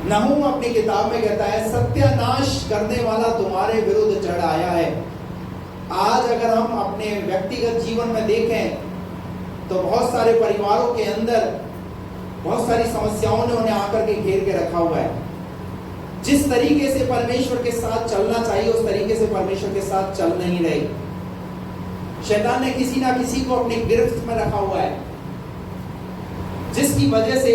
नहूम अपनी किताब में कहता है, सत्यानाश करने वाला तुम्हारे विरुद्ध चढ़ आया है। आज अगर हम अपने व्यक्तिगत जीवन में देखें तो बहुत सारे परिवारों के अंदर बहुत सारी समस्याओं ने उन्हें आकर के घेर के रखा हुआ है। जिस तरीके से परमेश्वर के साथ चलना चाहिए उस तरीके से परमेश्वर के साथ चल नहीं रहे। शैतान ने किसी ना किसी को अपनी गिरफ्त में रखा हुआ है, जिसकी वजह से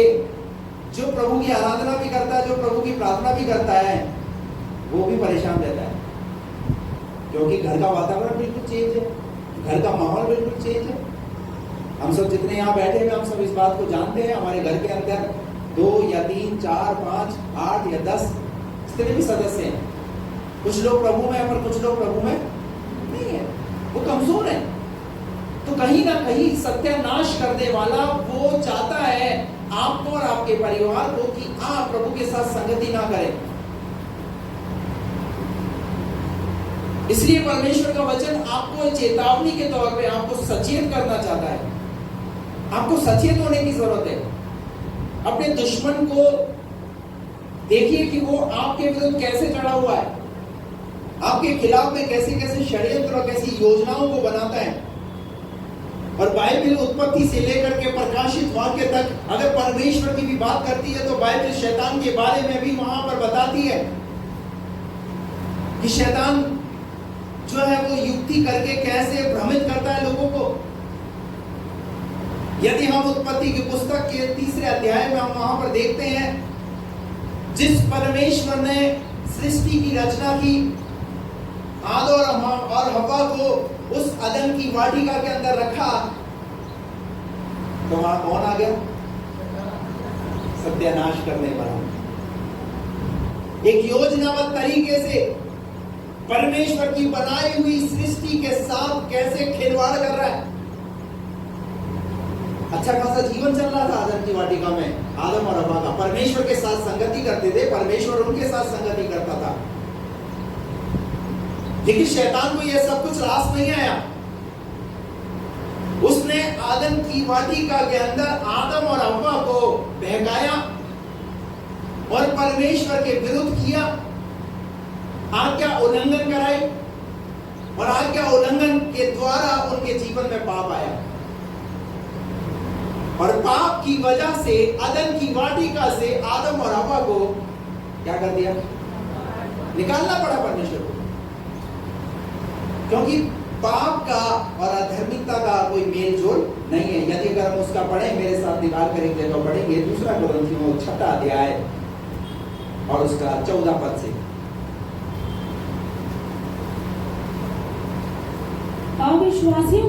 जो प्रभु की आराधना भी करता है, जो प्रभु की प्रार्थना भी करता है, वो भी परेशान रहता है, क्योंकि घर का वातावरण बिल्कुल चेंज है, घर का माहौल बिल्कुल चेंज है। हम सब जितने यहाँ बैठे हुए हम सब इस बात को जानते हैं। हमारे घर के अंदर 2 या 3, 4, 5, 8 या 10 जितने भी सदस्य हैं, कुछ लोग प्रभु में और कुछ लोग प्रभु में नहीं है, वो कमजोर है। तो कहीं ना कहीं सत्यानाश करने वाला वो चाहता है आपको और आपके परिवार को कि आप प्रभु के साथ संगति ना करें। इसलिए परमेश्वर का वचन आपको चेतावनी के तौर पे आपको सचेत करना चाहता है। आपको सचेत होने की जरूरत है। अपने दुश्मन को देखिए कि वो आपके विरुद्ध कैसे चढ़ा हुआ है, आपके खिलाफ में कैसे कैसे षड्यंत्र और कैसी योजनाओं को बनाता है। और बाइबल उत्पत्ति से लेकर के प्रकाशित वाक्य तक अगर परमेश्वर की भी बात करती है तो बाइबल शैतान के बारे में भी वहां पर बताती है कि शैतान जो है वो युक्ति करके कैसे भ्रमित करता है लोगों को। यदि हम उत्पत्ति की पुस्तक के 3 अध्याय में हम वहां पर देखते हैं, जिस परमेश्वर ने सृष्टि की रचना की, आदम और हव्वा को उस अदन की वाटिका के अंदर रखा, तो वहां कौन आ गया? सत्यानाश करने वाला। एक योजनाबद्ध तरीके से परमेश्वर की बनाई हुई सृष्टि के साथ कैसे खिलवाड़ कर रहा है। अच्छा खासा जीवन चल रहा था अदन की वाटिका में, आदम और हव्वा का। परमेश्वर के साथ संगति करते थे, परमेश्वर उनके साथ संगति करता था। लेकिन शैतान को यह सब कुछ रास नहीं आया। उसने आदम की वाटिका के अंदर आदम और हव्वा को बहकाया और परमेश्वर के विरुद्ध किया, आज्ञा उल्लंघन कराई, और आज्ञा उल्लंघन के द्वारा उनके जीवन में पाप आया। और पाप की वजह से अदन की वाटिका से आदम और हव्वा को क्या कर दिया? निकालना पड़ा परमेश्वर को, क्योंकि पाप का और अधर्मिकता का कोई मेल जोल नहीं है। यदि अगर हम उसका पढ़े, मेरे साथ निकाल करेंगे तो पढ़ेंगे 2 कुरिन्थियों 6 अध्याय और उसका 14 पद से। अविश्वासियों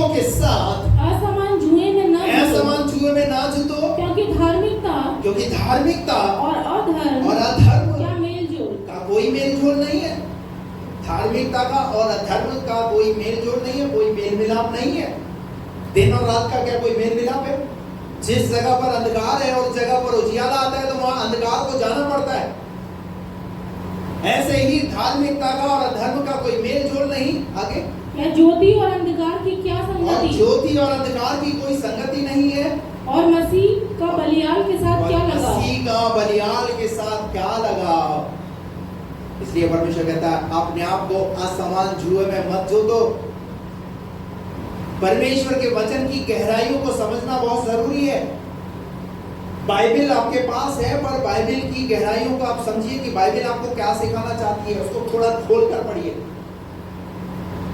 के साथ असमान जुए में ना जुतो, क्योंकि धार्मिकता और अधर्म क्या मेल जोल का कोई मेल जोल नहीं है। धार्मिकता का और अधर्म का कोई मेल जोल नहीं है, कोई मेल मिलाप नहीं है। दिन और रात का क्या कोई मेल मिलाप है? जिस जगह पर अंधकार है और जगह पर उजियाला आता है तो वहां अंधकार को जाना पड़ता है। ऐसे ही धार्मिकता का और अधर्म का कोई मेल जोल नहीं। आगे, या ज्योति और अंधकार की क्या संगति? ज्योति और अंधकार की कोई संगति नहीं है। और मसीह का बलियाल के साथ क्या लगा? मसीह का बलियाल के साथ क्या लगा? इसलिए परमेश्वर कहता है अपने आप को असमान जुए में मत जोतो। परमेश्वर के वचन की गहराइयों को समझना बहुत जरूरी है। बाइबल आपके पास है, पर बाइबल की गहराइयों को आप समझिए कि बाइबल आपको क्या सिखाना चाहती है। उसको थोड़ा खोल कर पढ़िए,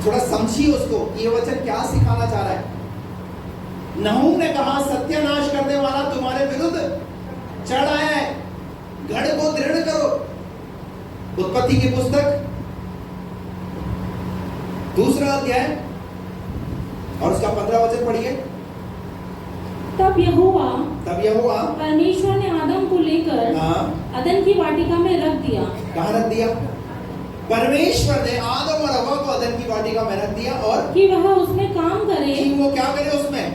थोड़ा समझिए उसको, ये वचन क्या सिखाना चाह रहा है। नहूम ने कहा सत्यानाश करने वाला तुम्हारे विरुद्ध चढ़ आया है, गढ़ को दृढ़ करो। उत्पत्ति की पुस्तक 2 अध्याय और उसका 15 वचन पढ़िए। तब यहोवा परमेश्वर ने आदम को लेकर अदन की वाटिका में रख दिया। कहाँ रख दिया? परमेश्वर ने आदम और हव्वा को अदन की वाटिका में रख दिया, और कि वह उसमें काम करे। कि वो क्या करे उसमें?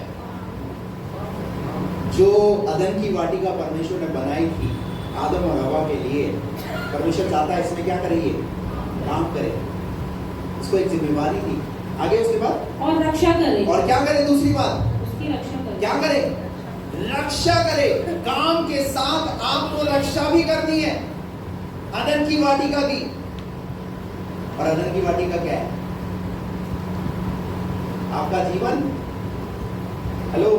जो अदन की वाटिका परमेश्वर ने बनाई थी आदम और हव्वा के लिए, परमेश्वर चाहता है इसमें क्या करे? ये काम करे। इसको एक जिम्मेवारी थी। आगे उसके बाद और रक्षा करे। और क्या करे? दूसरी बात उसकी रक्षा करे। क्या करे? रक्षा करे। काम के साथ आपको रक्षा भी करनी है अदन की वाटिका की। और अदन की वाटिका क्या है? आपका जीवन। हेलो,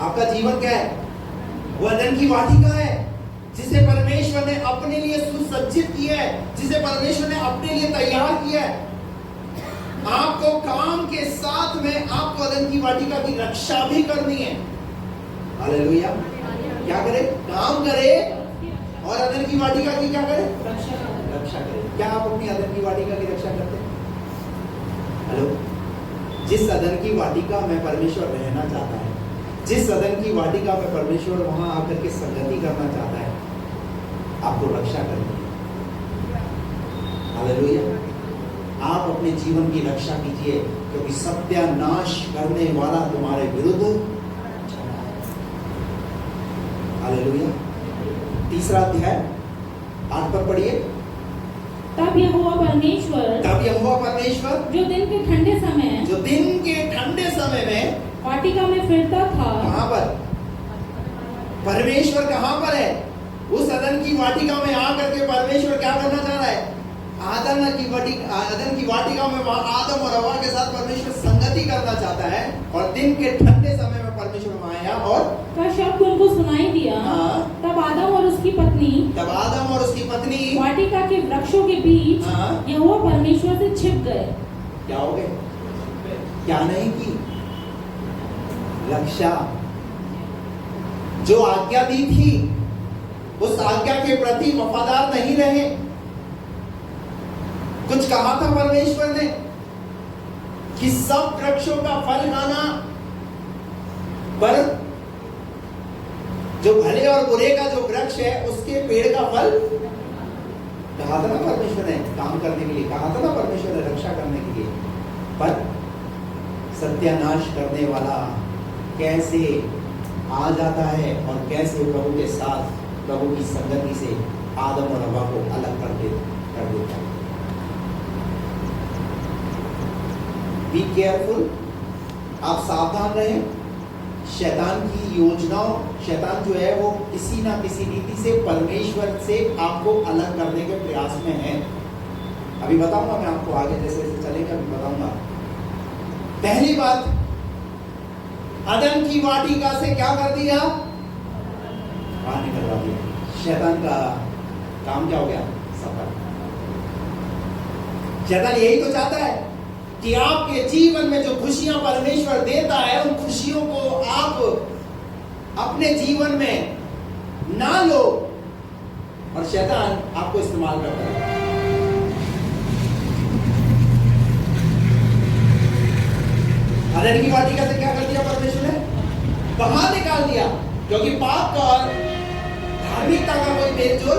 आपका जीवन क्या है? वो अदन की वाटिका है जिसे परमेश्वर ने अपने लिए सुसज्जित किया है, जिसे परमेश्वर ने अपने लिए तैयार किया है। आपको काम के साथ में आपको अदन की वाटिका की रक्षा भी करनी है। हालेलुया। क्या करे? काम करे और अदन की वाटिका की क्या करे? रक्षा करे। क्या आप अपनी अदन की वाटिका की रक्षा करते हैं? हेलो, जिस अदन की वाटिका में परमेश्वर रहना चाहता है, जिस सदन की वाटिका में परमेश्वर वहां आकर के संगति करना चाहता है, आपको रक्षा करनी है। हालेलुया। आप अपने जीवन की रक्षा कीजिए, क्योंकि सत्यानाश करने वाला तुम्हारे विरुद्ध। हालेलुया। तीसरा अध्याय 8 पर पढ़िए। तब यहोवा परमेश्वर जो दिन के ठंडे समय में वाटिका में फिरता था। कहां पर? परमेश्वर कहां पर है? उस अदन की वाटिका में आकर के परमेश्वर क्या करना चाह रहा है? अदन की वाटिका में वहां आदम और हवा के साथ परमेश्वर संगति करना चाहता है। और दिन के ठंडे समय में परमेश्वर वहां आया और का शब्द उनको सुनाई दिया। तब आदम और उसकी पत्नी वाटिका के वृक्षों के बीच यहोवा परमेश्वर से छिप गए। क्या हो गए? क्या नहीं की? रक्षा। जो आज्ञा दी थी उस आज्ञा के प्रति वफादार नहीं रहे। कुछ कहा था परमेश्वर ने कि सब वृक्षों का फल खाना, पर जो भले और बुरे का जो वृक्ष है उसके पेड़ का फल कहा था ना परमेश्वर ने काम करने के लिए, कहा था ना परमेश्वर ने रक्षा करने के लिए। पर सत्यानाश करने वाला कैसे आ जाता है और कैसे प्रभु के साथ, प्रभु की संगति से आदम और हवा को अलग कर देता है। Be careful. आप सावधान रहें। शैतान की योजनाओं, शैतान जो है वो किसी ना किसी रीति से परमेश्वर से आपको अलग करने के प्रयास में है। अभी बताऊंगा मैं आपको, आगे जैसे जैसे चलेगा अभी बताऊंगा। पहली बात, अदन की वाटिका से क्या कर दिया? बाहर निकलवा दिया। शैतान का काम क्या हो गया? सफल। शैतान यही तो चाहता है कि आपके जीवन में जो खुशियां परमेश्वर देता है, उन खुशियों को आप अपने जीवन में ना लो, और शैतान आपको इस्तेमाल करता है। अदन की वाटिका से क्या कर दिया परमेश्वर ने? बाहर निकाल दिया, क्योंकि पाप का और धार्मिकता का कोई मेल जोल।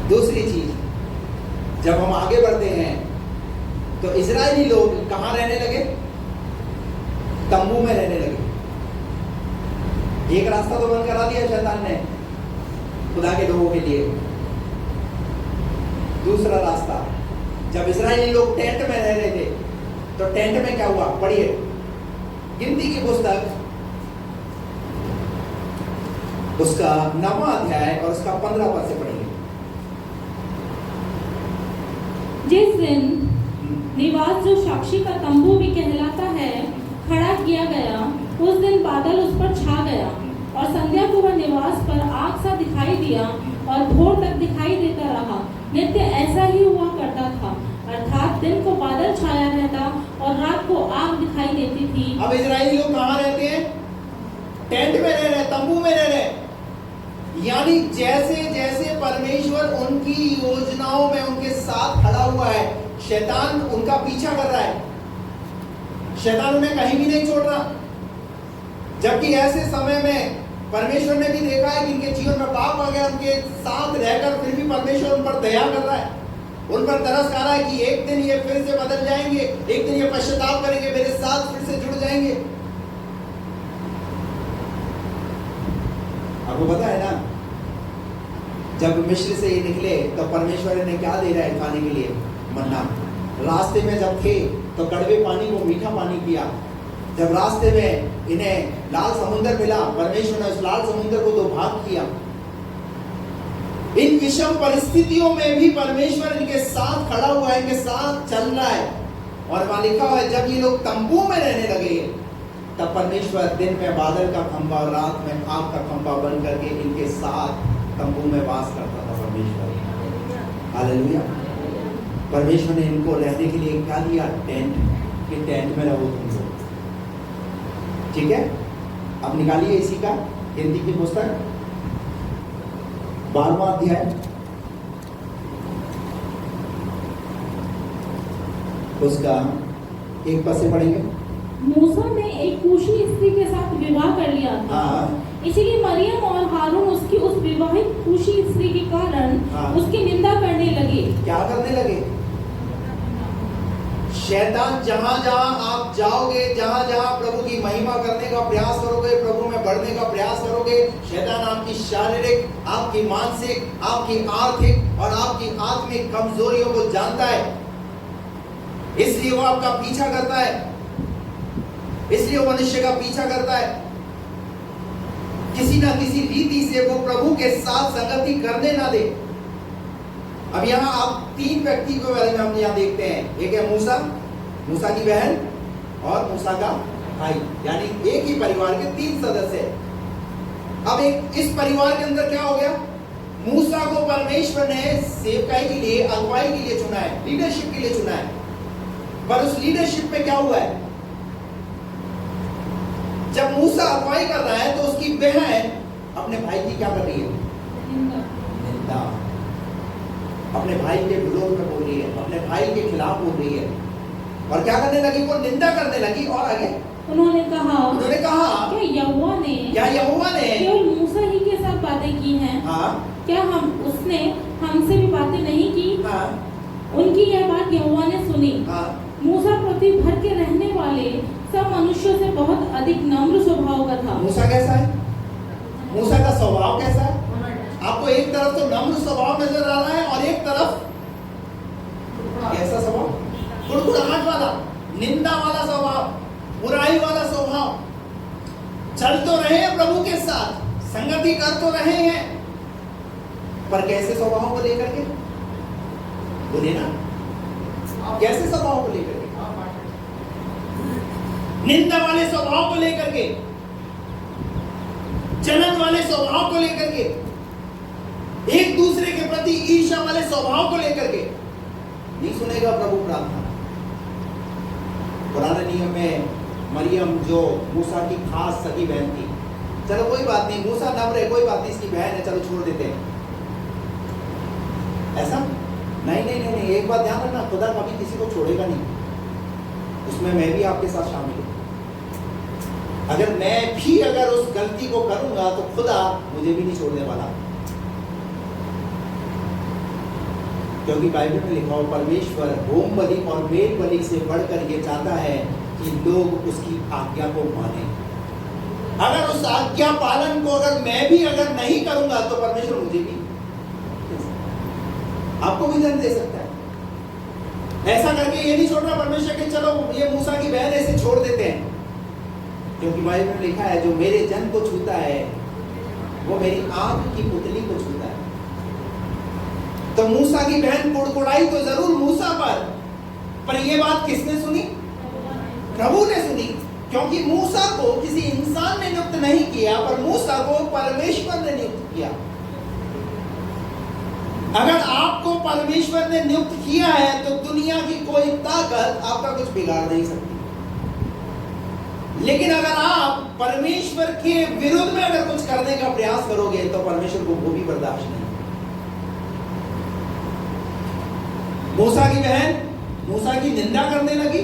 दूसरी चीज, जब हम आगे बढ़ते हैं तो इजरायली लोग कहां रहने लगे? तंबू में रहने लगे। एक रास्ता तो बंद करा दिया शैतान ने खुदा के लोगों के लिए। दूसरा रास्ता, जब इजरायली लोग टेंट में रह रहे थे तो टेंट में क्या हुआ? पढ़िए गिनती की पुस्तक, उसका 9वां अध्याय और उसका 15 पद से पढ़िए। जिस दिन निवास, जो साक्षी का तंबू भी कहलाता है, खड़ा किया गया, उस दिन बादल उस पर छा गया और संध्या को वह निवास पर आग सा दिखाई दिया और भोर तक दिखाई देता रहा। नित्य ऐसा ही हुआ करता था, अर्थात दिन को बादल छाया रहता और रात को आग दिखाई देती थी। अब इजरायली लोग कहाँ रहते हैं? टेंट में रह रहे, तंबू में रह रहे। यानी जैसे जैसे परमेश्वर उनकी योजनाओं में उनके साथ खड़ा हुआ है, शैतान उनका पीछा कर रहा है। शैतान उन्हें कहीं भी नहीं छोड़ रहा। जबकि ऐसे समय में परमेश्वर ने भी देखा है कि इनके जीवन में पाप आ गया, उनके साथ रहकर फिर भी परमेश्वर उन पर दया कर रहा है, उन पर तरस खा रहा है कि एक दिन ये फिर से बदल जाएंगे, एक दिन ये पश्चाताप करेंगे, मेरे साथ फिर से जुड़ जाएंगे। आपको पता है ना, जब मिस्र से ये निकले तो परमेश्वर ने क्या दे रहा है खाने के लिए? मन्ना। रास्ते में जब थे तो कड़वे पानी को मीठा पानी किया, जब रास्ते में इन्हें लाल समुद्र मिला, परमेश्वर ने उस लाल समुद्र को दो भाग किया। इन विषम परिस्थितियों में भी परमेश्वर इनके साथ खड़ा हुआ है, इनके साथ चल रहा है। और वहां लिखा हुआ है जब ये लोग तंबू में रहने लगे तब परमेश्वर दिन में बादल का खंभा और रात में आग का खंभा बन करके इनके साथ तंबू में वास करता था परमेश्वर। हालेलुया। परमेश्वर ने इनको रहने के लिए क्या दिया? टेंट। कि टेंट में रहो तुम लोग। ठीक है, अब निकालिए इसी का गिनती की पुस्तक 12वां अध्याय, उसका 1 पद से पढ़ेंगे। मूसा ने एक कूशी स्त्री के साथ विवाह कर लिया था। हाँ। इसलिए मरियम और हारून उसकी उस विवाहित कूशी स्त्री के कारण हाँ। उसकी निंदा करने लगे। क्या करने लगे? शैतान जहां जहां आप जाओगे, जहां जहां प्रभु की महिमा करने का प्रयास करोगे, प्रभु में बढ़ने का प्रयास करोगे, शैतान आपकी शारीरिक, आपकी मानसिक, आपकी आर्थिक और आपकी आत्मिक कमजोरियों को जानता है। इसलिए वो आपका पीछा करता है, इसलिए वो मनुष्य का पीछा करता है। किसी ना किसी रीति से वो प्रभु के साथ संगति करने ना दे। अब यहाँ आप 3 व्यक्ति के बारे में हम यहाँ देखते हैं। एक है मूसा, मूसा की बहन और मूसा का भाई, यानी एक ही परिवार के 3 सदस्य। अब एक इस परिवार के अंदर क्या हो गया? मूसा को परमेश्वर ने सेवकाई के लिए, अगुवाई के लिए चुना है, लीडरशिप के लिए चुना है। पर उस लीडरशिप में क्या हुआ है? जब मूसा अगुवाई कर रहा है तो उसकी बहन अपने भाई की क्या कर रही है? निंदा। अपने भाई के विरोध में बोल रही है, अपने भाई के खिलाफ बोल रही है। और क्या करने लगी? वो निंदा करने लगी। और आगे उन्होंने कहा क्या यहोवा ने केवल मूसा ही के साथ बातें की हैं? हाँ। क्या उसने हमसे भी बातें नहीं की? हाँ। उनकी यह बात यहोवा ने सुनी। हाँ। मूसा पृथ्वी भर के रहने वाले सब मनुष्यों से बहुत अधिक नम्र स्वभाव का था। मूसा कैसा है? मूसा का स्वभाव कैसा है? आपको एक तरफ तो नम्र स्वभाव नजर आ रहा है और एक तरफ कैसा स्वभाव? कुड़कुड़ाहट वाला, निंदा वाला स्वभाव, बुराई वाला स्वभाव। चल तो रहे हैं प्रभु के साथ, संगति कर तो रहे हैं, पर कैसे स्वभाव को लेकर के? बोलिए ना, कैसे स्वभाव को लेकर के? निंदा वाले स्वभाव को लेकर के, जलन वाले स्वभाव को लेकर के, एक दूसरे के प्रति ईर्ष्या वाले स्वभाव को लेकर के। नहीं सुनेगा प्रभु प्रार्थना। पुराने नियम में मरियम जो मूसा की खास सगी बहन थी, चलो कोई बात नहीं, मूसा नम्र है, कोई बात नहीं, इसकी बहन है, चलो छोड़ देते हैं। ऐसा नहीं नहीं नहीं, नहीं। एक बात ध्यान रखना, खुदा कभी किसी को छोड़ेगा नहीं, उसमें मैं भी आपके साथ शामिल हूं। अगर मैं भी अगर उस गलती को करूंगा तो खुदा मुझे भी नहीं छोड़ने वाला, क्योंकि बाइबल में लिखा हो परमेश्वर होम बलि और मेल बलि से बढ़कर ये चाहता है कि लोग उसकी आज्ञा को माने। अगर उस आज्ञा पालन को अगर मैं भी अगर नहीं करूंगा तो परमेश्वर मुझे भी, आपको भी दंड दे सकता है। ऐसा करके ये नहीं छोड़ना परमेश्वर के चलो ये मूसा की बहन ऐसे छोड़ देते हैं, क्योंकि बाइबल में लिखा है जो मेरे जन को छूता है वो मेरी आग की पुतली को छूता है। तो मूसा की बहन कुड़कुड़ाई तो जरूर मूसा पर यह बात किसने सुनी? प्रभु ने सुनी, क्योंकि मूसा को किसी इंसान ने नियुक्त नहीं किया, पर मूसा को परमेश्वर ने नियुक्त किया। अगर आपको परमेश्वर ने नियुक्त किया है तो दुनिया की कोई ताकत आपका कुछ बिगाड़ नहीं सकती। लेकिन अगर आप परमेश्वर के विरुद्ध में अगर कुछ करने का प्रयास करोगे तो परमेश्वर को वो भी बर्दाश्त नहीं। मूसा की बहन मूसा की निंदा करने लगी।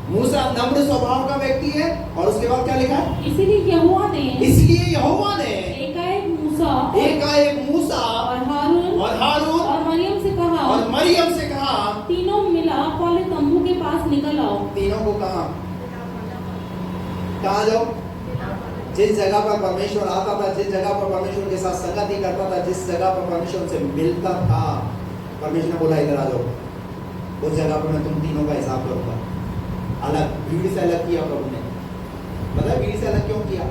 मूसा नम्र स्वभाव का व्यक्ति है, और उसके बाद क्या लिखा है? इसलिए यहोवा ने एकाएक मूसा और हारून और मरियम से कहा तीनों मिलाप वाले तंबू के पास निकल आओ। तीनों को कहा जाओ? जिस जगह पर परमेश्वर आता था, जिस जगह पर परमेश्वर के साथ संगति करता था, जिस जगह पर परमेश्वर से मिलता था, परमेश्वर ने बोला इधर आ जाओ, उस जगह पर मैं तुम तीनों का हिसाब करूंगा। अलग, भीड़ से अलग किया प्रभु ने। पता भीड़ से अलग क्यों किया?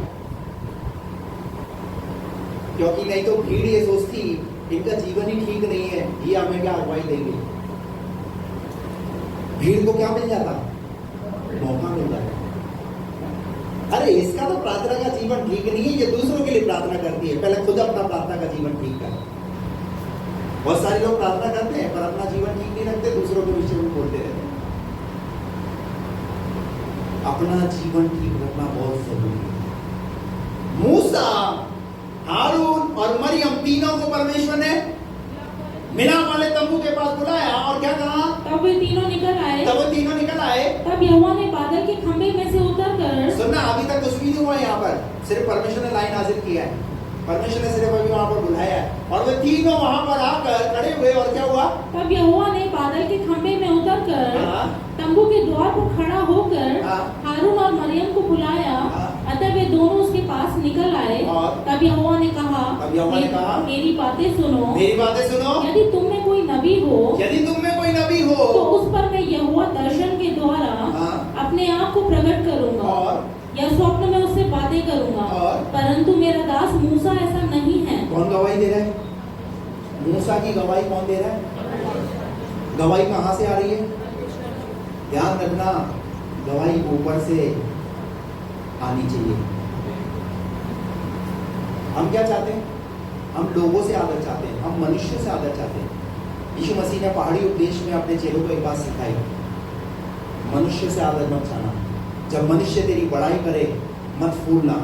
क्योंकि नहीं तो भीड़ ये सोचती इनका जीवन ही ठीक नहीं है, ये हमें क्या अगुवाई देंगे। भीड़ को क्या मिल जाता? मौका मिल जाता। अरे इसका तो प्रार्थना का जीवन ठीक नहीं है, ये दूसरों के लिए प्रार्थना करती है, पहले खुद अपना प्रार्थना का जीवन ठीक कर। बहुत सारे लोग प्रार्थना करते हैं पर अपना जीवन ठीक नहीं रखते, दूसरों के विषय में बोलते रहते हैं। अपना जीवन ठीक रखना बहुत जरूरी है। मूसा, हारून और मरियम तीनों को परमेश्वर ने मिलाप वाले तंबू के पास बुलाया और क्या कहा? तब वे तीनों निकल आए। तब यहोवा ने बादल के खंभे में से उतरकर, सुनना अभी तक कुछ भी नहीं हुआ यहाँ पर, सिर्फ परमेश्वर ने लाइन हासिल किया है। परमेश्वर ने सिर्फ अभी वहां पर बुलाया है और वे तीनों वहां पर आकर खड़े हुए और क्या हुआ? तब यहोवा ने बादल के खंभे में उतरकर तंबू के द्वार पर खड़ा होकर हारून और मरियम को बुलाया। अतः वे दोनों उसके पास निकल आए। तब यहोवा ने कहा, मेरी बातें सुनो। यदि तुम में कोई नबी हो तो उस पर मैं यहोवा दर्शन के द्वारा अपने आप को प्रकट करूंगा या स्वप्न में उससे बातें करूंगा, परंतु मेरा दास मूसा ऐसा नहीं है। कौन गवाही दे रहा है? मूसा की गवाही कौन दे रहा है? गवाही कहां से आ रही है? ध्यान रखना, गवाही ऊपर से आनी चाहिए। हम क्या चाहते हैं? हम लोगों से आदर चाहते हैं, हम मनुष्य से आदर चाहते हैं। यीशु मसीह ने पहाड़ी उपदेश में अपने चेलों को एक बात सिखाई, मनुष्य से आदर मत चाहना। जब मनुष्य तेरी बड़ाई करे मत फूलना।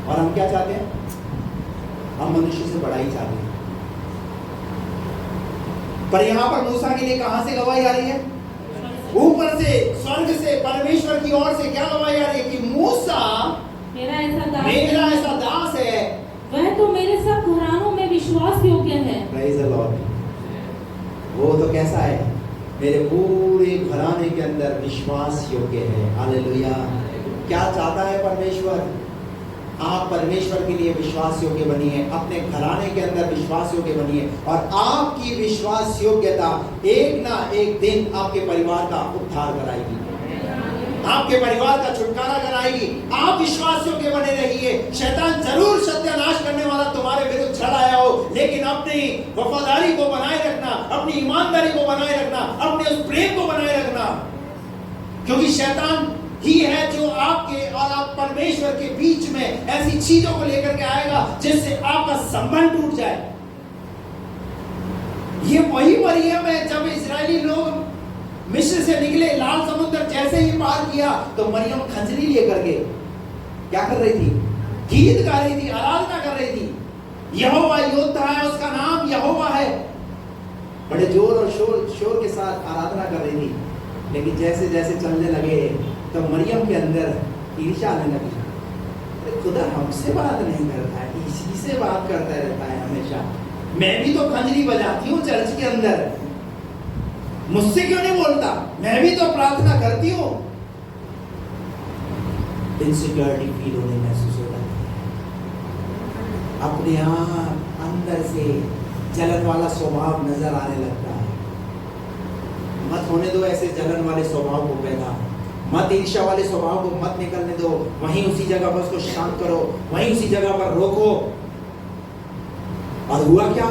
और हम क्या चाहते हैं? हम मनुष्य से बड़ाई चाहते हैं। पर यहां पर मूसा के लिए कहां से गवाही आ रही है? ऊपर से, स्वर्ग से, परमेश्वर की ओर से क्या गवाही आ रही है कि मूसा मेरा ऐसा दास है, वह तो मेरे सब घरानों में विश्वास योग्य है। Praise the Lord. वो तो कैसा है? मेरे पूरे घराने के अंदर विश्वास योग्य है। हालेलुया। क्या चाहता है परमेश्वर? आप परमेश्वर के लिए विश्वास योग्य बनिए, अपने घराने के अंदर विश्वास योग्य बनिए और आपकी विश्वास योग्यता एक ना एक दिन आपके परिवार का उद्धार कराएगी, आपके परिवार का छुटकारा कराएगी। आप विश्वास योग्य बने रहिए। शैतान जरूर सत्यानाश करने वाला तुम्हारे विरुद्ध छड़ आया हो, लेकिन अपनी वफादारी को बनाए रखना, अपनी ईमानदारी को बनाए रखना, अपने उस प्रेम को बनाए रखना, क्योंकि शैतान ही है जो आपके और आप परमेश्वर के बीच में ऐसी चीजों को लेकर के आएगा जिससे आपका संबंध टूट जाए। ये वही मरियम है जब इजरायली लोग मिस्र से निकले, लाल समुद्र जैसे ही पार किया तो मरियम खंजरी लेकर के क्या कर रही थी? गीत गा रही थी, आराधना कर रही थी। यहोवा योद्धा है, उसका नाम यहोवा है। बड़े जोर और शोर के साथ आराधना कर रही थी। लेकिन जैसे जैसे चलने लगे तो मरियम के अंदर ईर्ष्या आने लगी। खुदा हमसे बात नहीं करता है, इसी से बात करता रहता है हमेशा। मैं भी तो खंजरी बजाती हूँ चर्च के अंदर, मुझसे क्यों नहीं बोलता? मैं भी तो प्रार्थना करती हूँ। इनसिक्योरिटी फील होने महसूस होता है, अपने आप अंदर से जलन वाला स्वभाव नजर आने लगता है। मत होने दो ऐसे जलन वाले स्वभाव को पैदा, मत ईर्ष्या वाले स्वभाव को मत निकलने दो। वहीं उसी जगह पर उसको शांत करो, वहीं उसी जगह पर रोको। और हुआ क्या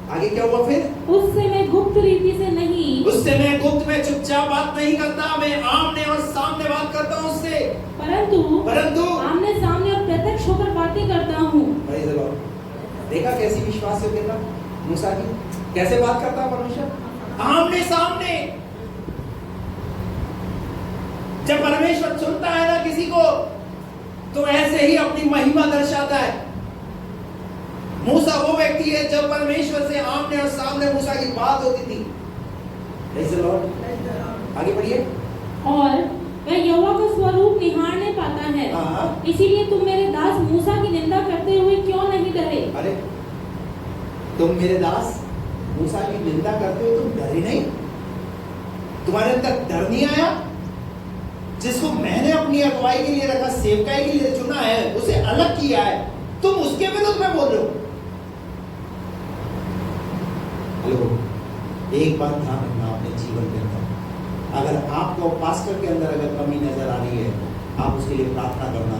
आगे क्या हुआ फिर? उससे मैं गुप्त रीति से नहीं, उससे मैं गुप्त में चुपचाप बात नहीं करता, मैं आमने और सामने बात करता हूँ उससे, परंतु आमने सामने और प्रत्यक्ष होकर बातें करता हूँ। देखा कैसी विश्वास योग्यता मूसा की? कैसे बात करता है परमेश्वर? आमने सामने। जब परमेश्वर सुनता है ना किसी को तो ऐसे ही अपनी महिमा दर्शाता है। मूसा वो व्यक्ति है जब परमेश्वर से आमने और सामने मूसा की बात होती थी। Praise the Lord। आगे बढ़िए। और वह यहोवा का स्वरूप निहारने पाता है, इसीलिए तुम मेरे दास मूसा की निंदा करते हुए क्यों नहीं डरे? अरे तुम मेरे दास मूसा की निंदा करते हो, तुम डरे नहीं? तुम्हारे अंदर डर नहीं आया? जिसको मैंने अपनी अगुवाई के लिए रखा, सेवकाई के लिए चुना है, उसे अलग किया है, तुम उसके विरुद्ध में बोल रहे हो। हेलो, एक बात ध्यान रखना अपने जीवन के अंदर, अगर आपको पास्टर के अंदर अगर कमी नजर आ रही है, आप उसके लिए प्रार्थना करना,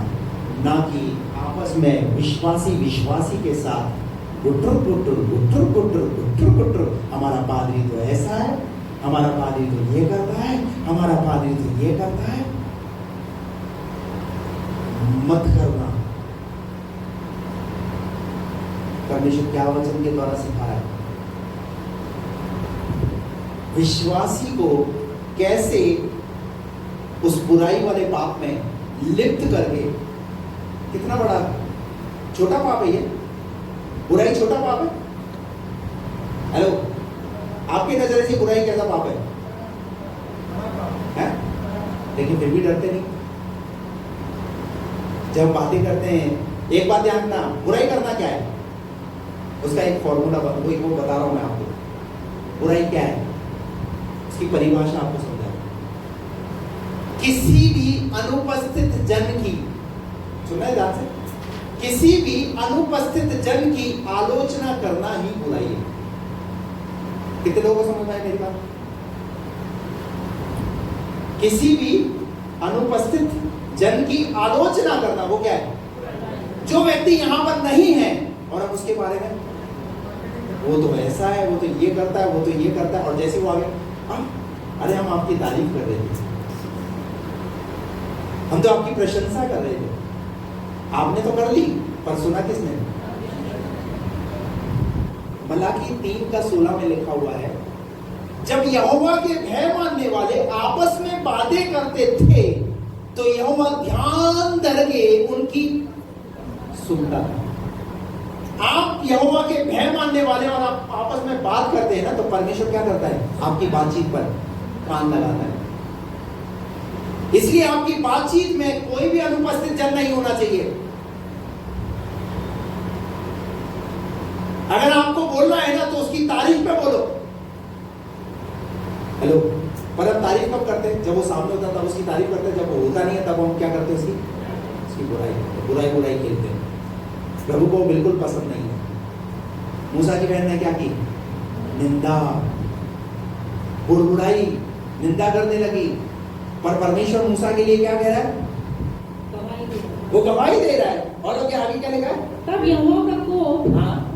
ना कि आपस में विश्वासी के साथ गुट्टर हमारा पादरी तो ऐसा है, हमारा पादरी तो ये करता है, हमारा पादरी तो ये करता है। मत करना। परमेश्वर क्या वचन के द्वारा सिखा रहा है, विश्वासी को कैसे उस बुराई वाले पाप में लिप्त करके, कितना बड़ा छोटा पाप है ये, बुराई छोटा पाप है। हेलो, आपकी नजर से बुराई कैसा पाप है? हैं? लेकिन फिर भी डरते नहीं। जब बातें करते हैं, एक बात ध्यान रखना, बुराई करना क्या है, उसका एक फॉर्मूला वो बता रहा हूं मैं आपको। बुराई क्या है, उसकी परिभाषा आपको समझा। किसी भी अनुपस्थित जन की, सुना है ध्यान से, किसी भी अनुपस्थित जन की आलोचना करना ही बुराई है। कितने लोगों को समझ में आया मेरी बात? किसी भी अनुपस्थित जन की आलोचना करना, वो क्या है? जो व्यक्ति यहां पर नहीं है और हम उसके बारे में, वो तो ऐसा है, वो तो ये करता है, वो तो ये करता है, और जैसे वो आगे, अरे हम आपकी तारीफ कर रहे थे, हम तो आपकी प्रशंसा कर रहे थे, आपने तो कर ली, पर सुना किसने? मलाकी 3:16 में लिखा हुआ है, जब यहोवा के भय मानने वाले आपस में बातें करते थे तो यहोवा ध्यान धरके उनकी सुनता था। आप यहोवा के भय मानने वाले और आप आपस में बात करते हैं ना, तो परमेश्वर क्या करता है? आपकी बातचीत पर कान लगाता है। इसलिए आपकी बातचीत में कोई भी अनुपस्थित जन नहीं होना चाहिए। अगर आपको बोलना है ना, तो उसकी तारीफ पे बोलो। हेलो, पर हम तारीफ कब करते हैं? जब वो सामने होता है तब उसकी तारीफ करते हैं, जब वो होता नहीं है तब हम क्या करते हैं? उसकी बुराई खेलते हैं। प्रभु को बिल्कुल पसंद नहीं है। मूसा की बहन ने क्या की? निंदा, बुड़बुड़ाई, निंदा करने लगी। पर परमेश्वर मूसा के लिए क्या कह रहा है? वो गवाही दे रहा है। और लोग आगे क्या लिखा है? तब यहोवा का कोप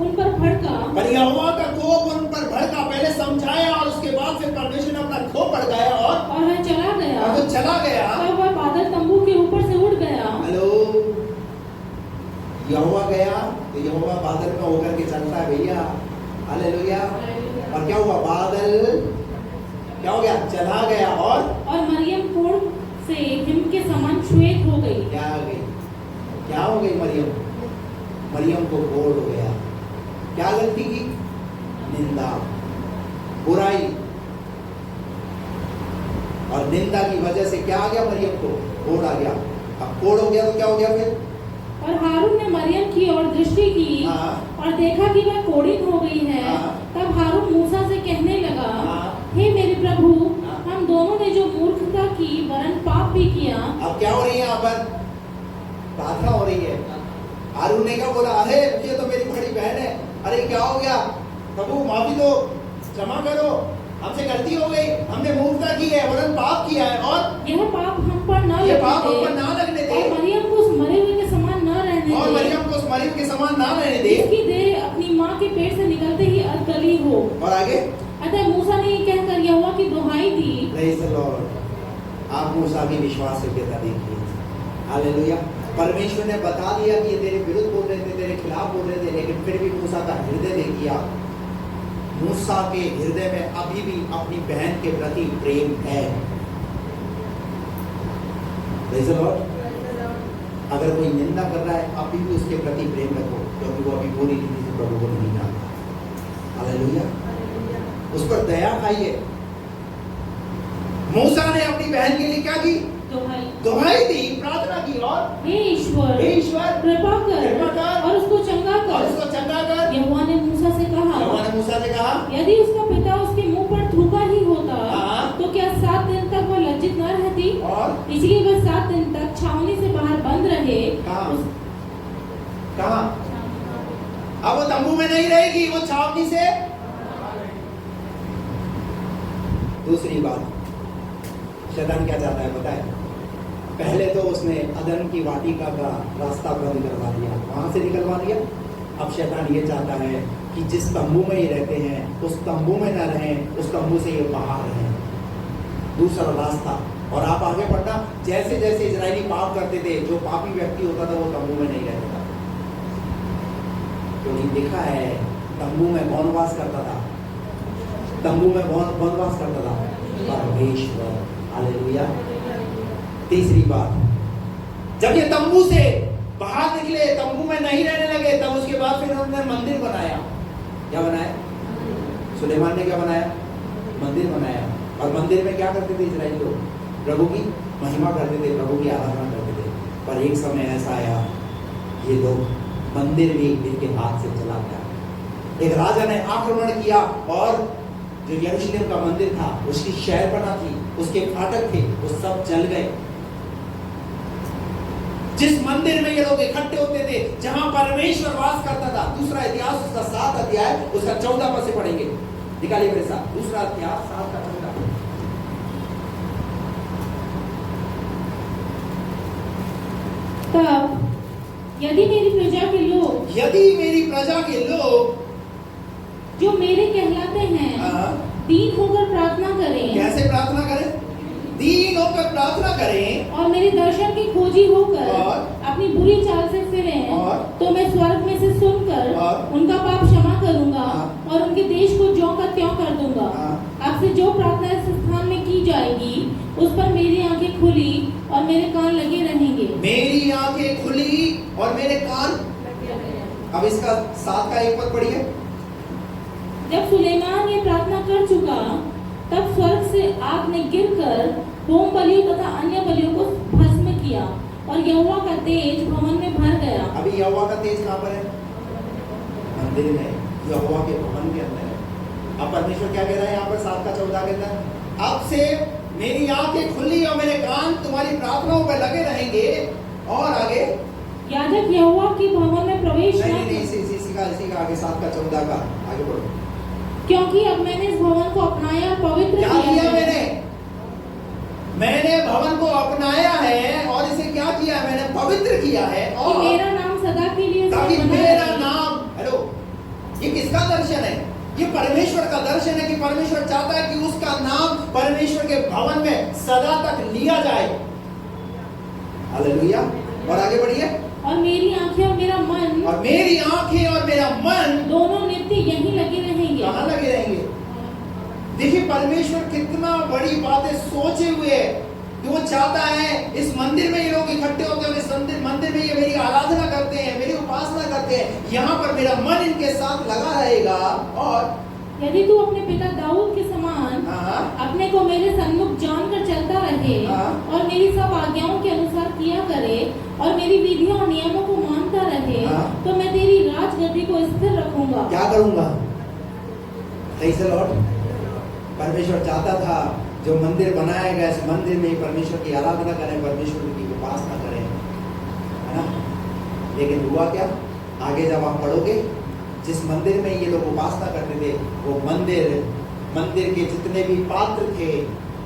उन पर भड़का, पर यहोवा का कोप उन पर भड़का, पहले समझाया और उसके बाद फिर परमेश्वर ने अपना कोप भड़काया और वह चला गया। और वो चला गया। तब वह बादल तंबू के ऊपर से उड़ गया। हेलो, यहोवा गया तो यहोवा बादल में होकर के चलता है भैया। हालेलुया। और क्या हुआ? बादल क्या हो गया? चला गया। और मरियम कोढ़ से हिम के समान श्वेत हो गई। क्या हो गई? क्या हो गई? मरियम को कोढ़ हो गया। क्या गलती की? निंदा, बुराई, और निंदा की वजह से क्या आ गया? मरियम को कोढ़ आ गया। अब कोढ़ हो गया तो क्या हो गया फिर? और हारून ने मरियम की ओर दृष्टि की और देखा कि वह कोढ़िन हो गई है। तब हारून मूसा से कहने लगा, हे मेरे प्रभु, हम दोनों ने जो मूर्खता की वरन पाप भी किया। अब क्या हो रही है? यहाँ पर प्रार्थना हो रही है। हारून ने क्या बोला? अरे ये तो मेरी बड़ी बहन है, अरे क्या हो गया? प्रभु माफी दो, क्षमा करो, हमसे गलती हो गई, हमने मूर्खता की है, वरन पाप किया है, और यह पाप हम पर न लगने दे, और मरियम को उस मरे हुए के समान न रहने दे, और मरियम को उस मरे हुए के समान न रहने दे, इसकी देह अपनी माँ के पेट से निकलते ही अधगली हो। और आगे, अतः मूसा ने कहकर यहोवा की दुहाई दी। Praise the Lord. आप मूसा की विश्वास योग्यता देखिए। हालेलुया। परमेश्वर ने बता दिया कि ये तेरे विरुद्ध बोल रहे थे, तेरे खिलाफ बोल रहे थे, लेकिन फिर भी मूसा का हृदय देखिए आप। मूसा के हृदय में अभी भी अपनी बहन के प्रति प्रेम है। Praise the Lord. अगर कोई निंदा कर रहा है, अभी भी उसके प्रति प्रेम रखो, क्योंकि वो अभी पूरी रीति से प्रभु को नहीं जानता। हालेलुया। उस पर दया खाइए। मूसा ने अपनी बहन के लिए क्या की? दुहाई दी, प्रार्थना की, और हे ईश्वर कृपा कर और उसको चंगा कर। यहोवा ने मूसा से कहा, यदि उसका पिता उसके मुंह पर थूका ही होता तो क्या 7 दिन तक वह लज्जित न रहती? और इसलिए वह 7 दिन तक छावनी से बाहर बंद रहे। कहाँ? अब वो तंबू में नहीं रहेगी, वो छावनी से। दूसरी बात, शैतान क्या चाहता है पता है? पहले तो उसने अदन की वाटिका का रास्ता बंद करवा दिया, वहां से निकलवा दिया। अब शैतान ये चाहता है कि जिस तंबू में ये रहते हैं उस तंबू में न रहें, उस तंबू से ये बाहर रहें, दूसरा रास्ता। और आप आगे बढ़ना, जैसे जैसे इजरायली पाप करते थे, जो पापी व्यक्ति होता था वो तंबू में नहीं रहता था, क्योंकि देखा है तंबू में कौन वास करता था? तंबू में कौन वास करता था? परमेश्वर। हालेलुया। तीसरी बात, जब ये तंबू से बाहर निकले, तंबू में नहीं रहने लगे, तब उसके बाद फिर उन्होंने मंदिर बनाया। क्या बनाया? सुलेमान ने क्या बनाया? मंदिर बनाया। और मंदिर में क्या करते थे इजराइली लोग? प्रभु की महिमा करते थे, प्रभु की आराधना करते थे। पर एक समय ऐसा आया, ये लोग मंदिर भी इनके हाथ से चला गया। एक राजा ने आक्रमण किया और जो यरूशलेम का मंदिर था, उसकी शहरपनाह थी, उसके फाटक थे, वो सब जल गए। जिस मंदिर में ये लोग इकट्ठे होते थे, जहां परमेश्वर वास करता था, दूसरा इतिहास उसका 7 अध्याय उसका 14 पद से पढ़ेंगे। निकालिए मेरे साथ, दूसरा अध्याय 7 का 14। तब यदि मेरी प्रजा के लोग जो मेरे कहलाते हैं दीन होकर प्रार्थना करें। कैसे प्रार्थना करें? दीन होकर प्रार्थना करें और मेरे दर्शन की खोजी होकर और अपनी बुरी चाल से फिरें, तो मैं स्वर्ग में से सुनकर उनका पाप क्षमा करूंगा और उनके देश को ज्यों का त्यों कर दूंगा। आपसे जो प्रार्थना इस स्थान में की जाएगी, उस पर मेरी आंखें खुली और मेरे कान लगे रहेंगे। मेरी आंखें खुली और मेरे कान। अब इसका 7 का 1 पद पढ़िए। जब सुलेमान ये प्रार्थना कर चुका, तब स्वर्ग से आग ने गिरकर होम बलियों तथा अन्य बलियों को भस्म किया और यहोवा का तेज भवन में भर गया। अभी यहोवा का तेज कहाँ पर है? मंदिर में, यहोवा के भवन के अंदर है। अब परमेश्वर क्या कह रहा है यहाँ पर 7 का 14 के अंदर? अब से मेरी आंखें खुली और मेरे कान तुम्हारी प्रार्थनाओं पर लगे रहेंगे। और आगे याजक यहोवा के भवन में प्रवेश नहीं, इसी का आगे 7 का 14 का आगे बढ़ो। क्योंकि अब मैंने इस भवन को अपनाया और पवित्र क्या किया? मैंने भवन को अपनाया है और इसे क्या किया है? मैंने पवित्र किया है। और मेरा नाम सदा के लिए ताकि मेरा नाम, हेलो, ये किसका दर्शन है? ये परमेश्वर का दर्शन है कि परमेश्वर चाहता है कि उसका नाम परमेश्वर के भवन में सदा तक लिया जाए। हालेलुया। और आगे बढ़िए। और मेरी आंखें और मेरा मन दोनों नित्य यहीं लगे रहेंगे। कहाँ लगे रहेंगे? देखिए परमेश्वर कितना बड़ी बातें सोचे हुए है कि वो चाहता है इस मंदिर में ये लोग इकट्ठे होते हैं, इस मंदिर में ये मेरी आराधना करते हैं, मेरी उपासना करते हैं, यहाँ पर मेरा मन इनके साथ लगा रहेगा। और यदि तू अपने पिता दाऊद के समान अपने को मेरे सन्मुख जानकर चलता रहे और मेरी सब आज्ञाओं के अनुसार किया करे और मेरी विधियों और नियमों को मानता रहे, तो मैं तेरी राजगद्दी को स्थिर रखूंगा। क्या करूंगा? Praise the Lord. परमेश्वर चाहता था जो मंदिर बनाया गया, इस मंदिर में परमेश्वर की आराधना करें, परमेश्वर की उपासना करें, है ना? लेकिन हुआ क्या? आगे जब आप पढ़ोगे, जिस मंदिर में ये लोग उपासना करते थे, वो मंदिर के जितने भी पात्र थे,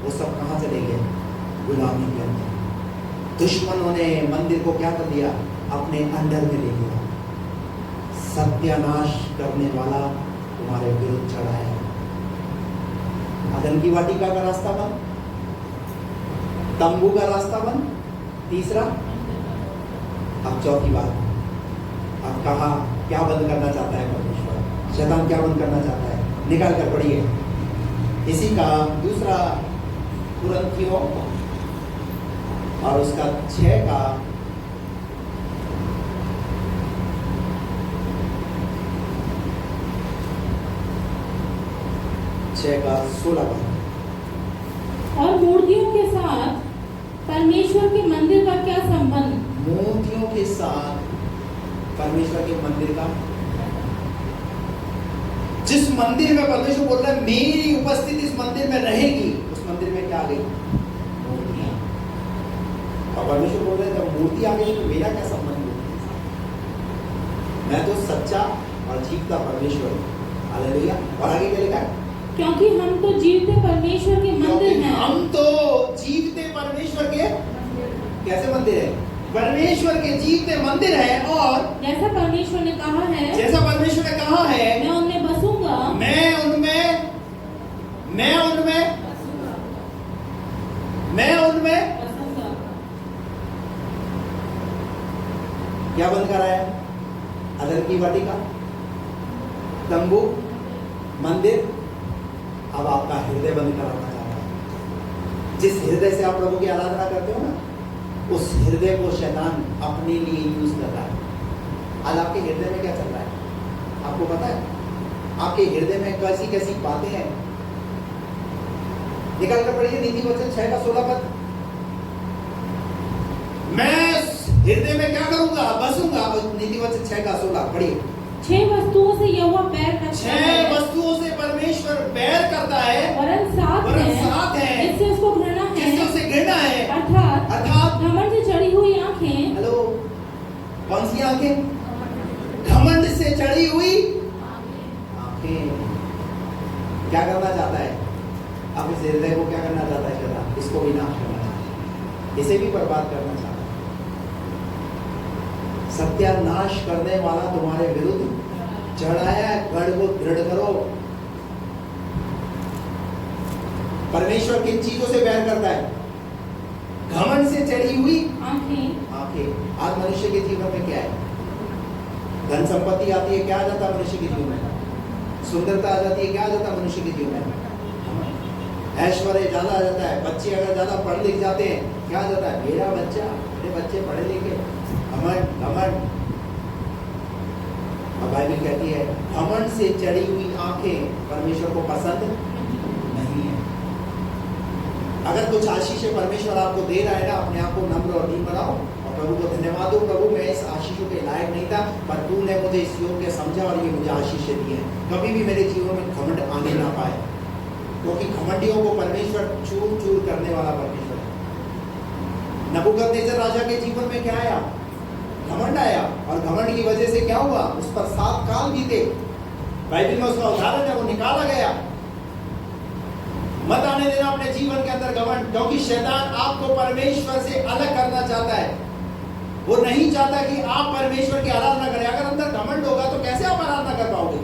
वो सब कहाँ चले गए? गुलामी के अंदर। दुश्मनों ने मंदिर को क्या कर दिया? अपने अंडर में ले लिया। सत्यानाश करने वाला तुम्हारे विरुद्ध चढ़ा है। अदन की वाटिका का रास्ता बंद, तंबू का रास्ता बंद। तीसरा, अब चौथी बात, अब कहा क्या बंद करना चाहता है परमेश्वर? शैतान क्या बंद करना चाहता है? निकाल कर पढ़िए। इसी का दूसरा कुरिन्थियों और उसका 6 का 16 का। और मूर्तियों के साथ परमेश्वर के मंदिर का क्या संबंध? मूर्तियों के साथ परमेश्वर के मंदिर का, जिस मंदिर में परमेश्वर बोल रहा है मेरी उपस्थिति इस मंदिर में रहेगी, उस मंदिर में क्या आ गई? मूर्तियां। और परमेश्वर बोल रहे हैं जब मूर्ति आ गई तो मेरा क्या संबंध? मैं तो सच्चा और जीवता परमेश्वर हूं। हालेलुया। और आगे क्या लिखा है? क्योंकि हम तो जीवते परमेश्वर के मंदिर हैं। हम तो जीव परमेश्वर के जीवते मंदिर है और जैसा परमेश्वर ने कहा है जैसा परमेश्वर ने कहा है मैं उनमें बसूंगा मैं उनमें बसूंगा। क्या बंद करा है? अदर की वाटिका, तंबू, मंदिर। अब आपका हृदय बंद कराना चाहता है। जिस हृदय से आप प्रभु की आराधना करते हो ना, उस हृदय को शैतान अपने लिए यूज कर रहा है। आज आपके हृदय में क्या चल रहा है आपको पता है? आपके हृदय में कैसी कैसी बातें हैं। निकाल कर पढ़िए नीति वचन 6 का 16 पद। मैं हृदय में क्या करूंगा? बसूंगा। नीति वचन 6 का 16 पढ़िए। 6 वस्तुओं से यहोवा बैर रखता 6 है वस्तुओं से परमेश्वर बैर करता है, वरन सात है जिससे उसको घृणा जिससे है, उसे घृणा है। अर्थात घमंड से चढ़ी हुई आंखें। हेलो, कौन सी आंखें? घमंड से चढ़ी हुई आंखें। क्या करना चाहता है? अब इस हृदय को क्या करना चाहता है शैतान? इसको भी नाश करना चाहता है, इसे भी बर्बाद करना चाहता है। सत्यानाश करने वाला तुम्हारे विरुद्ध चढ़ाया, गढ़ को दृढ़ करो। परमेश्वर किन चीजों से बैर करता है? घमंड से चढ़ी हुई आंखें। आज मनुष्य के जीवन में क्या है? धन संपत्ति आती है, क्या आ जाता है मनुष्य के जीवन में? सुंदरता आ जाती है, क्या आ जाता है मनुष्य के जीवन में? ऐश्वर्य ज्यादा आ जाता है। बच्चे अगर ज्यादा पढ़ लिख जाते हैं, क्या आ जाता है? मेरे बच्चे पढ़े लिखे, घमंड। और बाइबल कहती है घमंड से चढ़ी हुई आंखें परमेश्वर को पसंद नहीं है। अगर कुछ आशीष परमेश्वर आपको दे रहा है ना, अपने आप को नम्र और दीन बनाओ और प्रभु को धन्यवाद दो। प्रभु, मैं इस आशीषों के लायक नहीं था, पर तूने मुझे इस योग्य समझा और ये मुझे आशीष दी है। कभी भी मेरे जीवन में घमंड आने ना पाए, क्योंकि घमंडियों को परमेश्वर चूर चूर करने वाला परमेश्वर है। नबूकदनेस्सर राजा के जीवन में क्या आया? घमंड आया, और घमंड की वजह से क्या हुआ? उस पर 7 काल बीते। बाइबल में उसका उदाहरण है, वो निकाला गया। मत आने देना अपने जीवन के अंदर घमंड, क्योंकि शैतान आपको परमेश्वर से अलग करना चाहता है। वो नहीं चाहता कि आप परमेश्वर की आराधना करें। अगर अंदर घमंड होगा तो कैसे आप आराधना कर पाओगे?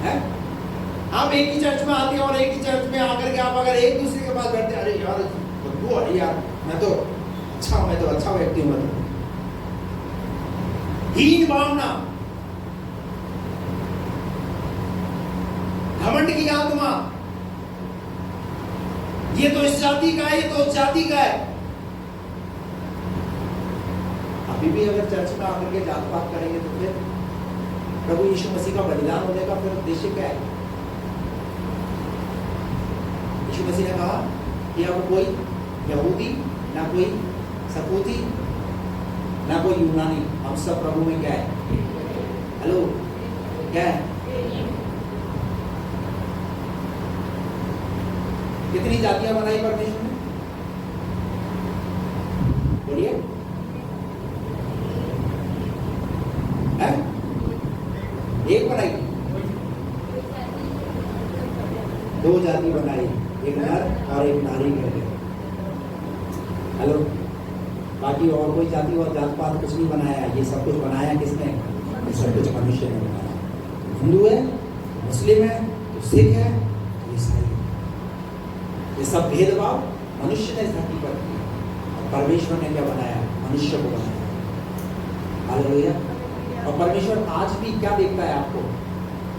है? आप एक ही चर्च में आते हैं और एक ही चर्च में आकर के आप अगर एक दूसरे के पास बैठते हैं, अरे यार बदबू आ रही यार, मैं तो अच्छा व्यक्ति हूं। हीन भावना, घमंड की आत्मा, ये तो इस जाति का है, ये तो उस जाति का है। अभी भी अगर चर्च में आकर के जात पात करेंगे तो फिर प्रभु यीशु मसीह का बलिदान होने का फिर उद्देश्य क्या है? यीशु मसीह ने कहा कि अब कोई यहूदी ना कोई सपूती ना कोई यूनानी, हम सब प्रभु में क्या है? हेलो, क्या है? कितनी जातियां बनाई परमेश्वर ने? बोलिए। एक बनाई, 2 जाति बनाई, एक नर और एक नारी करके। हेलो, बाकी और कोई जाति और जात पात कुछ नहीं बनाया। ये सब कुछ बनाया किसने? ये सब कुछ मनुष्य ने बनाया। हिंदू है, मुस्लिम है, तो सिख है, तो ईसाई है। ये सब भेदभाव मनुष्य ने इस धरती पर किया। और परमेश्वर ने क्या बनाया? मनुष्य को बनाया। हालेलुया। और परमेश्वर आज भी क्या देखता है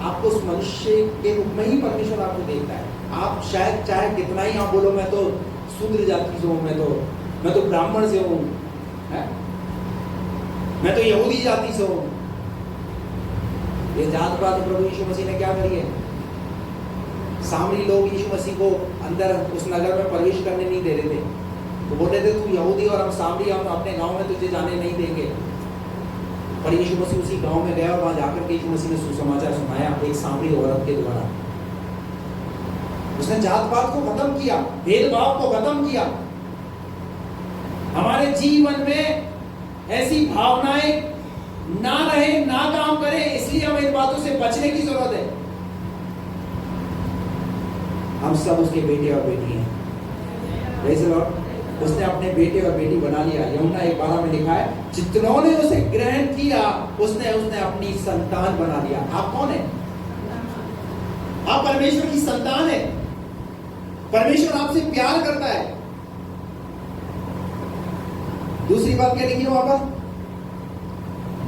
आपको उस मनुष्य के रूप में ही परमेश्वर आपको देखता है। आप शायद चाहे कितना ही आप बोलो मैं तो शूद्र जाति से हूँ, मैं तो ब्राह्मण से हूँ, मैं तो यहूदी जाति से हूँ। ये जात पात प्रभु यीशु मसीह ने क्या करी है? सामरी लोग यीशु मसीह को अंदर उस नगर में प्रवेश करने नहीं दे रहे थे। तो बोल रहे थे तू यहूदी और हम सामरी, हम अपने गांव में तुझे जाने नहीं देंगे। पर यीशु मसीह उसी गांव में गया और वहां जाकर के यीशु मसीह ने सुसमाचार सुनाया एक सामरी औरत के द्वारा। उसने जात पात को खत्म किया, भेदभाव को खत्म किया। हमारे जीवन में ऐसी भावनाएं ना रहे, ना काम करे, इसलिए हमें इन बातों से बचने की जरूरत है। हम सब उसके बेटे और बेटी हैं। Praise the Lord. उसने अपने बेटे और बेटी बना लिया। यूहन्ना 1:12 में लिखा है, जितनों ने उसे ग्रहण किया उसने अपनी संतान बना लिया। आप कौन है? आप परमेश्वर की संतान है। परमेश्वर आपसे प्यार करता है। दूसरी बात क्या लिखी है वहां पर?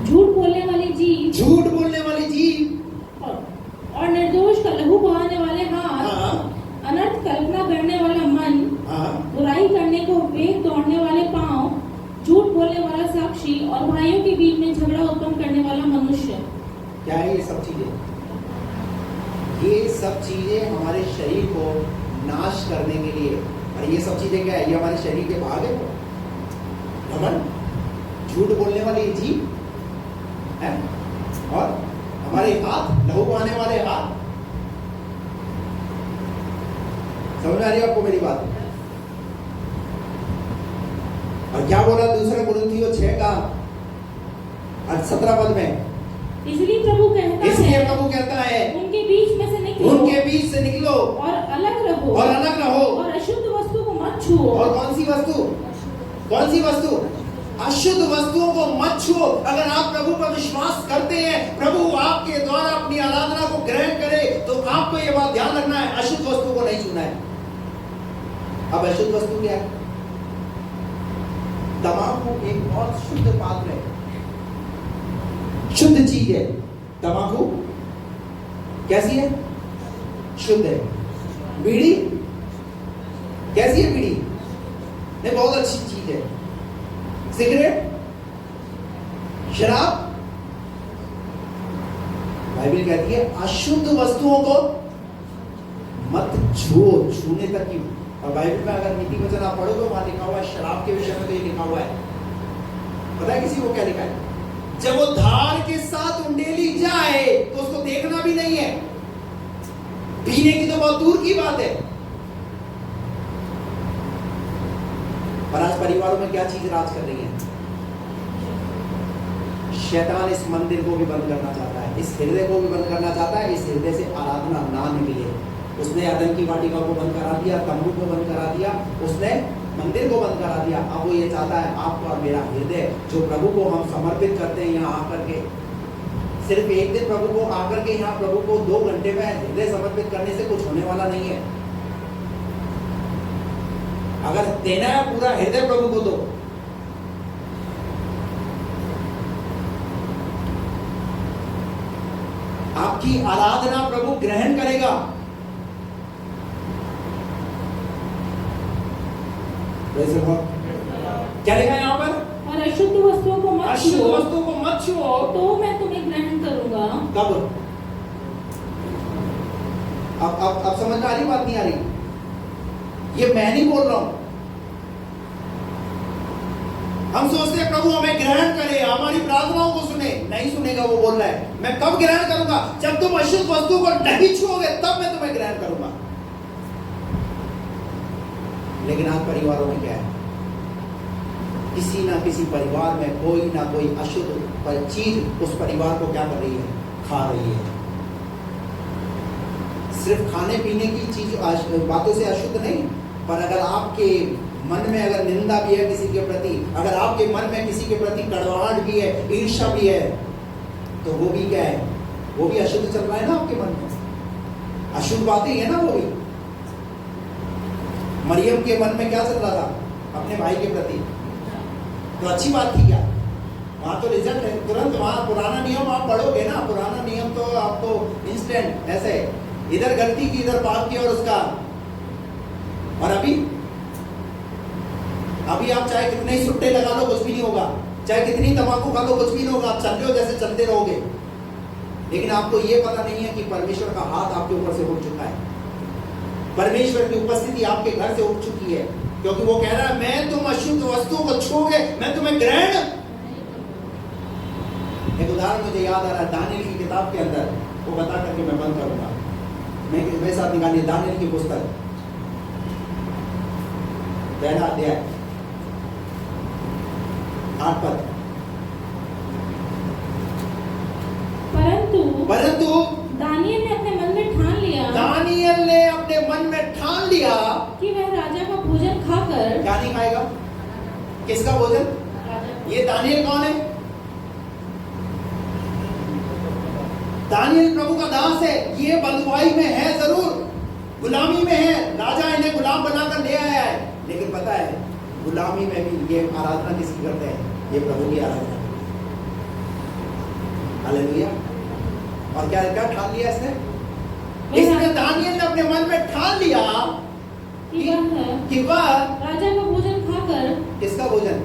झूठ बोलने वाली जीभ, झूठ बोलने वाली जीभ और निर्दोष का लहू बहाने वाले हाथ, हाँ, अनर्थ कल्पना करने वाला मन, हाँ, बुराई करने को वेग दौड़ने वाले पांव, झूठ बोलने वाला साक्षी और भाइयों के बीच में झगड़ा उत्पन्न करने वाला मनुष्य। क्या है ये सब चीजें? ये सब चीजें हमारे शरीर को नाश करने के लिए। और ये सब चीजें क्या है? ये हमारे शरीर के भाग है। घमंड, झूठ बोलने वाली जीभ है, और हमारे हाथ, लहू बहाने वाले हाथ। समझ में आ रही है आपको मेरी बात? और क्या बोला दूसरा कुरिन्थियों 6 का 17 पद में? इसलिए प्रभु कहता है उनके बीच में से निकलो, उनके बीच से निकलो और अलग रहो, और अशुद्ध वस्तु को मत छुओ। और कौन सी वस्तु? कौन सी वस्तु? अशुद्ध वस्तुओं को मत छुओ। अगर आप प्रभु पर विश्वास करते हैं, प्रभु आपके द्वारा अपनी आराधना को ग्रहण करे, तो आपको यह बात ध्यान रखना है, अशुद्ध वस्तु को नहीं छूना है। अब अशुद्ध वस्तु क्या है? तंबाकू एक बहुत शुद्ध पात्र है, शुद्ध चीज है। तंबाकू कैसी है? शुद्ध है। बीड़ी कैसी है? बीड़ी नहीं, बहुत अच्छी चीज है। सिगरेट, शराब, बाइबल कहती है अशुद्ध वस्तुओं को मत छुओ, छूने तक की। और बाइबल में अगर नीति वचन आप पढ़ोगे, वहां लिखा हुआ है शराब के विषय में, तो ये लिखा हुआ है, पता है किसी को क्या लिखा है? जब वो धार के साथ उंडेली जाए तो उसको देखना भी नहीं है, पीने की तो बहुत दूर की बात है। पर आज परिवारों में क्या चीज राज कर रही है? शैतान इस मंदिर को भी बंद करना चाहता है, इस हृदय को भी बंद करना चाहता है। इस हृदय से आराधना ना निकले। उसने अदन की वाटिका को बंद करा दिया, तंबू को बंद करा दिया, उसने मंदिर को बंद करा दिया। अब वो ये चाहता है आपका और मेरा हृदय, जो प्रभु को हम समर्पित करते हैं यहाँ आकर के, सिर्फ एक दिन प्रभु को आकर के यहाँ प्रभु को 2 घंटे में हृदय समर्पित करने से कुछ होने वाला नहीं है। अगर देना है पूरा हृदय प्रभु को दो। आपकी आराधना प्रभु ग्रहण करेगा। क्या लिखा है यहाँ पर? और अशुद्ध वस्तुओं को मत अशुद्ध छुओ, वस्तुओं को मत छुओ, तो मैं तुम्हें ग्रहण करूंगा। कब? अब समझ में आ रही बात? नहीं आ रही? ये मैं नहीं बोल रहा हूं। हम सोचते हैं प्रभु हमें ग्रहण करे, हमारी प्रार्थनाओं को सुने। नहीं सुनेगा। वो बोल रहा है मैं कब ग्रहण करूंगा? जब तुम अशुद्ध वस्तु को नहीं छुओगे, तब मैं तुम्हें ग्रहण करूंगा। लेकिन आज परिवारों में क्या है? किसी ना किसी परिवार में कोई ना कोई अशुद्ध चीज उस परिवार को क्या कर रही है? खा रही है। सिर्फ खाने पीने की चीज बातों से अशुद्ध नहीं, पर अगर आपके मन में अगर निंदा भी है किसी के प्रति, अगर आपके मन में किसी के प्रति कड़वाहट भी है, ईर्ष्या भी है, तो वो भी क्या है? वो भी अशुद्ध चल रहा है ना आपके मन में। अशुद्ध बातें है ना वो भी। मरियम के मन में क्या चल रहा था अपने भाई के प्रति? तो अच्छी बात थी क्या? वहां तो रिजल्ट है तुरंत। वहां पुराना नियम आप पढ़ोगे ना, पुराना नियम तो आपको इंस्टेंट ऐसे इधर गलती की, इधर पाप की, और उसका। और अभी आप चाहे कितने ही सुट्टे लगा लो कुछ भी नहीं होगा, चाहे कितनी तंबाकू खा लो कुछ भी नहीं होगा। आप चल रहे हो जैसे चलते रहोगे। लेकिन आपको यह पता नहीं है कि परमेश्वर का हाथ आपके ऊपर से उठ चुका है, परमेश्वर की उपस्थिति आपके घर से उठ चुकी है। क्योंकि वो कह रहा है मैं तुम अशुद्ध वस्तुओं को छूओगे, मैं तुम्हें ग्रहण। एक उदाहरण मुझे याद आ रहा है, दानियल की किताब के अंदर, वो बता करके मैं बंद करूंगा। मेरे साथ निकालिए दानियल की पुस्तक, 1 अध्याय 8 पद। परंतु दानियल ने अपने मन में ठान लिया कि वह राजा का भोजन खाकर क्या नहीं खाएगा? किसका भोजन? ये दानियल कौन है? दानियल प्रभु का दास है। ये बंधुआई में है, जरूर गुलामी में है, राजा इन्हें गुलाम बनाकर ले आया है, लेकिन पता है गुलामी में भी ये आराधना किसकी करते हैं? ये प्रभु की आराधना। हालेलुया। और क्या क्या ठान लिया इसने दानियल ने अपने मन में ठान लिया कि वह राजा का भोजन खाकर, किसका भोजन?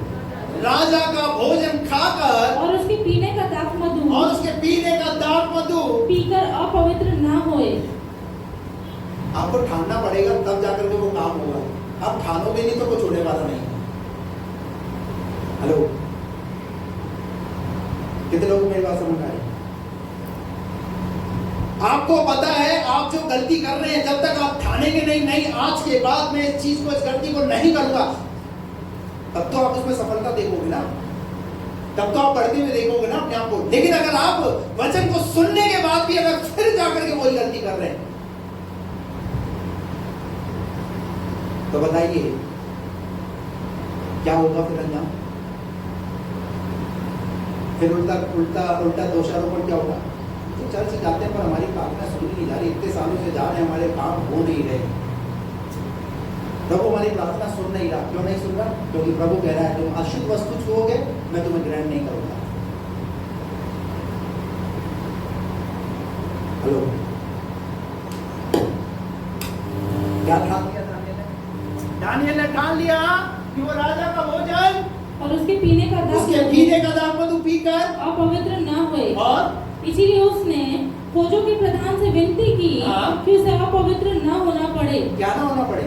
राजा का भोजन खाकर और उसके पीने का दाख मधु, और उसके पीने का दाख मधु पीकर अपवित्र ना होए। आपको ठानना पड़ेगा, तब जाकर के वो काम होगा। आप ठानोगे नहीं तो कुछ होने वाला नहीं। हेलो, कितने लोग मेरी बात समझ आए? आपको पता है आप जो गलती कर रहे हैं, जब तक आप ठानेंगे नहीं आज के बाद मैं इस चीज को, इस गलती को नहीं करूंगा, तब तो आप उसमें सफलता देखोगे ना, तब तो आप बढ़ते हुए देखोगे ना अपने आप को। लेकिन अगर आप वचन को सुनने के बाद भी अगर फिर जाकर के वही गलती कर रहे हैं, तो बताइए क्या होगा फिर अंजाम? फिर उल्टा दोषारोपण क्या होगा? तो चर्च जाते हैं पर हमारी प्रार्थना सुनी नहीं जा रही, इतने सालों से जा रहे हैं, हमारे काम हो नहीं रहे, प्रभु हमारी प्रार्थना सुन नहीं रहा। क्यों नहीं सुन रहा? क्योंकि प्रभु कह रहा है तुम अशुद्ध वस्तु छुओगे, मैं तुम्हें ग्रहण नहीं करूंगा। हेलो, क्या ठान लिया दानियल ने? ठान लिया कि वो राजा का भोजन और उसके पीने का दाख मधु पीकर अपवित्र ना होए। और इसीलिए उसने फौजों के प्रधान से विनती की कि उसे अपवित्र ना होना पड़े। क्या ना होना पड़े?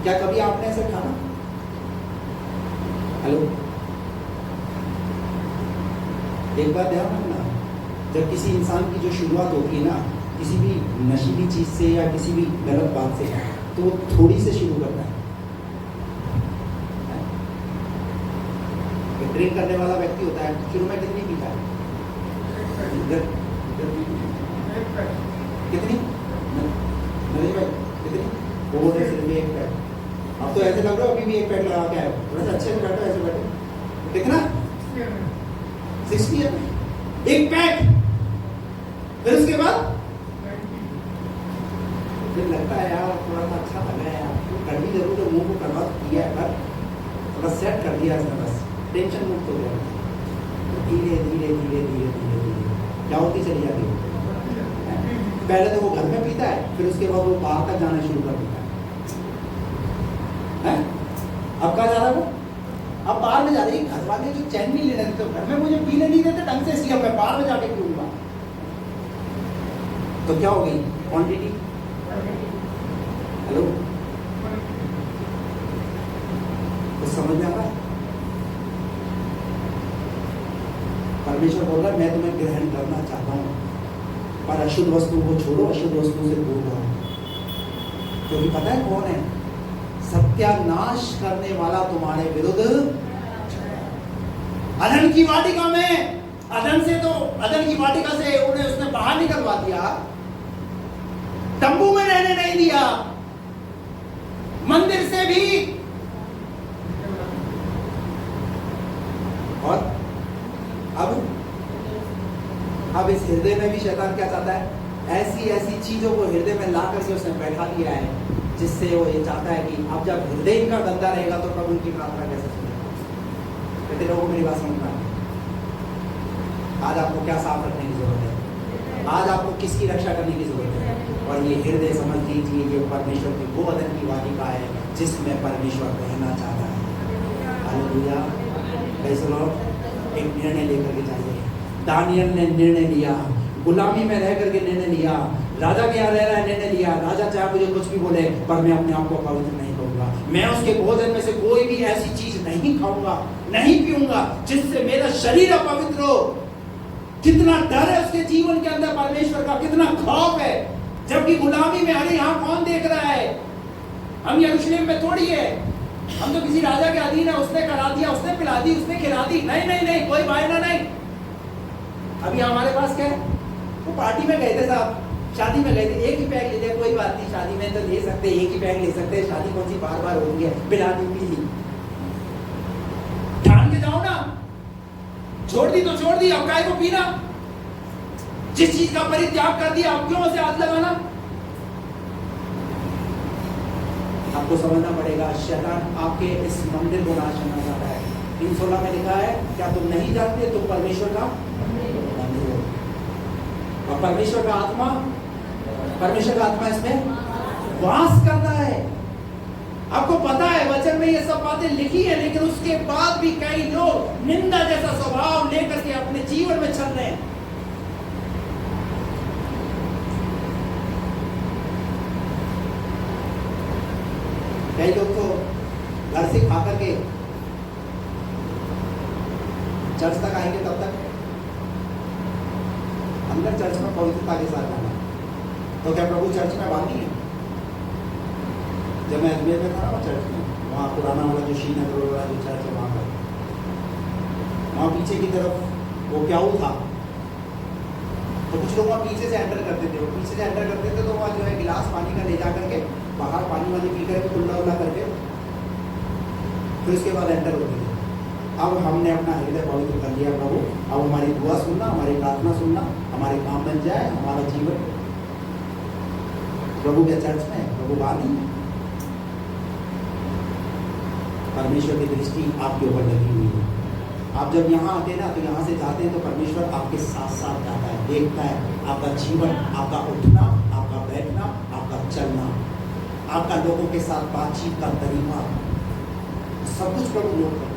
क्या कभी आपने ऐसे खाना? हेलो, एक बात ध्यान रखना, जब किसी इंसान की जो शुरुआत होती है ना, किसी भी नशीली चीज से या किसी भी गलत बात से, तो वो थोड़ी से शुरू करता है। ड्रिंक करने वाला व्यक्ति होता है, शुरू में कितनी पीता है? कितनी? कितनी? वो सिर्फ एक पैक। अब तो ऐसे लग रहा है अभी भी एक पैक लगा के आए, थोड़ा सा अच्छे से बैठो, ऐसे बैठो। कितना? 60 है एक पैक। फिर उसके बाद फिर लगता है यार थोड़ा सा अच्छा लगा है यार, कर भी जरूर, तो मुंह को करवा किया है, पर थोड़ा सेट कर दिया इसने, बस टेंशन मुक्त हो गया। तो धीरे धीरे धीरे धीरे धीरे धीरे क्या होती चली जाती है? पहले तो वो घर में पीता है, फिर उसके बाद वो बाहर तक जाना शुरू कर देता है। अब कहाँ जा रहा है वो? अब बाहर में जा रही है। घर वाले जो चैन नहीं लेने देते, घर में मुझे पीने नहीं देते ढंग से, इसलिए मैं बाहर में जाके पीऊंगा। तो क्या हो गई? क्वांटिटी। हेलो, तो समझ में आ रहा है? परमेश्वर बोल रहा है मैं तुम्हें ग्रहण करना चाहता हूं, पर अशुद्ध वस्तु को छोड़ो, अशुद्ध वस्तु से दूर रहो। क्योंकि पता है कौन है? सत्यानाश करने वाला तुम्हारे विरुद्ध। अदन की वाटिका में, अदन की वाटिका से उन्हें उसने बाहर निकलवा दिया, तंबू में रहने नहीं दिया, मंदिर से भी। और अब इस हृदय में भी शैतान क्या चाहता है? ऐसी ऐसी चीजों को हृदय में ला करके उसने बैठा दिया है, जिससे वो ये चाहता है कि अब जब हृदय इनका गंदा रहेगा तो प्रभु उनकी प्रार्थना कैसे सुनेगा? कितने लोगों को मेरी बात समझ में आई? आज आपको क्या साफ रखने की जरूरत है? आज आपको किसकी रक्षा करने की जरूरत है? और ये हृदय समझ लीजिए, ये परमेश्वर की वो अदन की वाटिका है जिसमें परमेश्वर रहना चाहता है। हालेलुया। कैसे लोग एक निर्णय लेकर के जाइए। दानियल ने निर्णय लिया, गुलामी में रह करके निर्णय लिया, राजा के यहाँ रह रहा है निर्णय लिया, राजा चाहे मुझे कुछ भी बोले पर मैं अपने आप को पवित्र नहीं करूंगा, मैं उसके भोजन में से कोई भी ऐसी चीज नहीं खाऊंगा, नहीं पीऊंगा जिससे मेरा शरीर अपवित्र हो। कितना डर है उसके जीवन के अंदर परमेश्वर का, कितना खौफ है, जबकि गुलामी में। अरे यहाँ कौन देख रहा है? हम यरूशलेम में थोड़ी है, हम तो किसी राजा के अधीन है, उसने करा दिया, उसने पिला दी, उसने खिला दी। नहीं नहीं नहीं, कोई वायदा नहीं। अभी हमारे पास क्या है? वो पार्टी में गए थे साहब, शादी में गए थे, एक ही पैक ले लिया, कोई बात नहीं, शादी में तो ले सकते, एक ही पैक ले सकते, शादी कौन सी बार बार होती है, पिलानी पी ली। ठान के जाओ ना, छोड़ दी तो छोड़ दी, अब काय को पीना? जिस चीज का परित्याग कर दिया, अब क्यों उसे हाथ लगाना? आपको समझना पड़ेगा, शैतान आपके इस मंदिर को नाश करना चाहता है। 3:16 में लिखा है, क्या तुम नहीं जानते तुम परमेश्वर का मंदिर हो, और परमेश्वर का आत्मा इसमें वास करता है। आपको पता है वचन में ये सब बातें लिखी है, लेकिन उसके बाद भी कई लोग निंदा जैसा स्वभाव लेकर के अपने जीवन में चल रहे हैं। कई लोग तो घर से खा करके चर्च तक आएंगे, तब तक अंदर चर्च में पवित्रता के साथ आना। तो क्या प्रभु चर्च में बात नहीं है? जब मैं अजमेर में था ना चर्च में, वहाँ पुराना वाला जो श्रीनगर वाला जो चर्च है, वहाँ पीछे की तरफ वो क्या था, तो कुछ लोग वहाँ पीछे से एंटर करते थे। वो पीछे से एंटर करते थे तो वहाँ जो है गिलास पानी का ले जा करके बाहर पानी वानी पी करके कुल्ला उल्ला करके फिर उसके बाद एंटर होते थे। अब हमने अपना हृदय पवित्र कर लिया प्रभु, अब हमारी दुआ सुनना, हमारी प्रार्थना सुनना, हमारे काम बन जाए, हमारा जीवन प्रभु के चर्च में प्रभु बात नहीं है। परमेश्वर की दृष्टि आपके ऊपर लगी हुई है। आप जब यहाँ आते हैं ना, तो यहाँ से जाते हैं तो परमेश्वर आपके साथ साथ जाता है, देखता है आपका जीवन, आपका उठना, आपका बैठना, आपका चलना, आपका लोगों के साथ बातचीत का तरीका, सब कुछ प्रभु नोट करता है।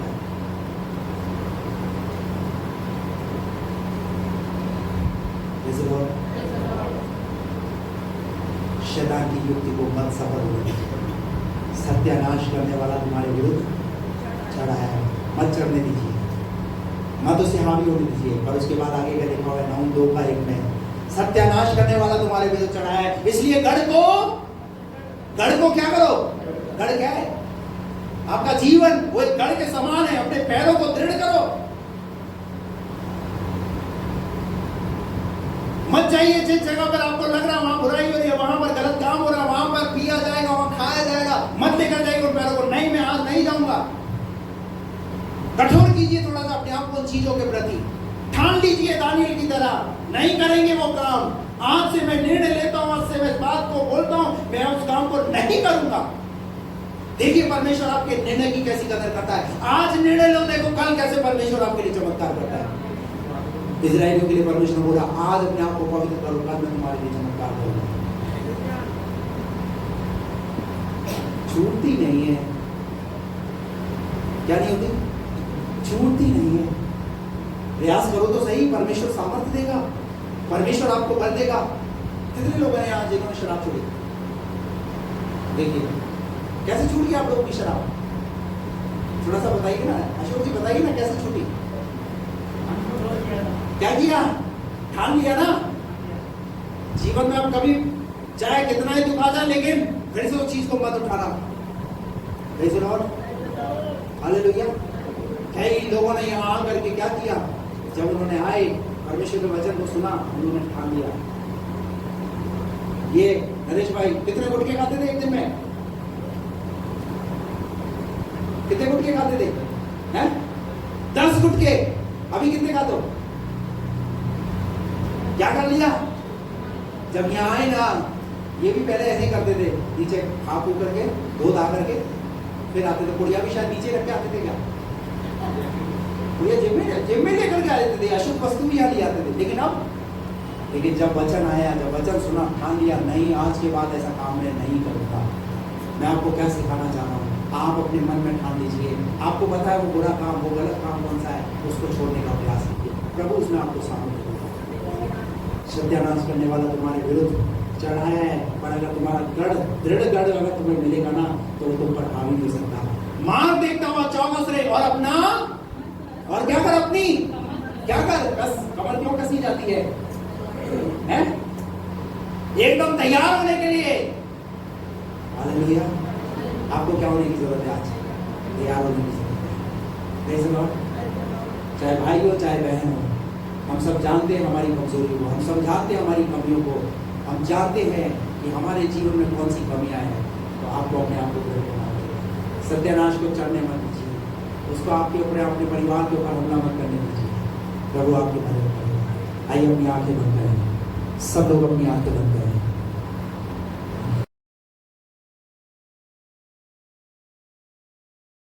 शैतान की युक्ति को मत सफल होने, सत्यानाश करने वाला तुम्हारे विरुद्ध चढ़ा है, मत चढ़ने दीजिए, मत उसे हावी होने दीजिए। और उसके बाद आगे का लिखा हुआ है 9:2 में, सत्यानाश करने वाला तुम्हारे विरुद्ध चढ़ा है, इसलिए गढ़ को क्या करो? गढ़ क्या है? आपका जीवन वो एक गढ़ के समान है, अपने पैरों को दृढ़ करो। मत जाइए जिस जगह पर आपको लग रहा है वहां बुराई हो रही है, वहां पर गलत काम हो रहा है, वहां पर पिया जाएगा, वहां खाया जाएगा, मत लेकर जाइए उन पैरों को। नहीं, मैं आज नहीं जाऊंगा। कठोर कीजिए थोड़ा सा अपने आप को उन चीजों के प्रति, ठान लीजिए दानिएल की तरह, नहीं करेंगे वो काम। आज से मैं निर्णय लेता हूं, आज से मैं इस बात को बोलता हूं, मैं उस काम को नहीं करूंगा। देखिए परमेश्वर आपके निर्णय की कैसी कदर करता है। आज निर्णय लो, देखो कल कैसे परमेश्वर आपके लिए चमत्कार करता है। इजराइलियों के लिए परमेश्वर बोला, आज अपने आप को पवित्र करो, कल मैं तुम्हारे लिए चमत्कार करूंगा। छूटती नहीं है, क्या नहीं होती? छूटती नहीं है। प्रयास करो तो सही, परमेश्वर सामर्थ्य देगा, परमेश्वर आपको बल देगा। कितने लोग हैं यहाँ जिन्होंने शराब छोड़ी? देखिए कैसे छूट गई आप लोगों की शराब, थोड़ा सा बताइए ना। अशोक जी बताइए ना कैसे छूटी? क्या किया? ठान लिया ना। जीवन में आप कभी चाहे कितना ही दुख आ जाए, लेकिन फिर से उस चीज को मत उठाना। हालेलुया। कई लोगों ने यहाँ आकर के क्या किया, जब उन्होंने आए परमेश्वर के वचन को सुना, उन्होंने ठान लिया। ये नरेश भाई कितने गुटके खाते थे एक दिन में? कितने गुटके खाते थे? हैं? 10 गुटके। अभी कितने खाते हो? क्या कर लिया? जब यहाँ आए ना, ये भी पहले ऐसे ही करते थे, नीचे खा पू करके, दूध आ करके फिर आते थे। पुड़िया भी शायद नीचे रख के आते थे। क्या पुड़िया जिम में लेकर के आते थे, अशुद्ध वस्तु भी यहाँ ले आते थे। लेकिन जब वचन आया, जब वचन सुना, ठान लिया, नहीं आज के बाद ऐसा काम मैं नहीं करूँगा। मैं आपको क्या सिखाना चाह रहा हूँ, आप अपने मन में ठान लीजिए। आपको पता है वो बुरा काम, वो गलत काम कौन सा है, उसको छोड़ने का प्रयास कीजिए। प्रभु उसमें आपको सामने सत्यानाश करने वाला तुम्हारे विरुद्ध चढ़ा है, पर अगर तुम्हारा गढ़, दृढ़ गढ़ अगर तुम्हें मिलेगा ना, तो वो तुम पर हावी नहीं सकता। मार देखता हुआ चौकस रहे, और अपना, और क्या कर, अपनी क्या कर, कस, कमर क्यों कसी जाती है? हैं? एकदम तैयार होने के लिए। हालेलुया। आपको क्या होने की जरूरत है? आज तैयार होने की जरूरत है। चाहे भाई हो चाहे बहन हो, हम सब जानते हैं हमारी कमजोरी को, हम सब जानते हैं हमारी कमियों को, हम जानते हैं कि हमारे जीवन में कौन सी कमियां हैं, तो आपको अपने आप को ग्रहण करना चाहिए। सत्यानाश को चढ़ने मत दीजिए, उसको आपके ऊपर, अपने परिवार के ऊपर हमला मत करने दीजिए। प्रभु आपकी मदद करेगा। आइए अपनी आंखें बंद करें, सब लोग अपनी आंखें बंद करें।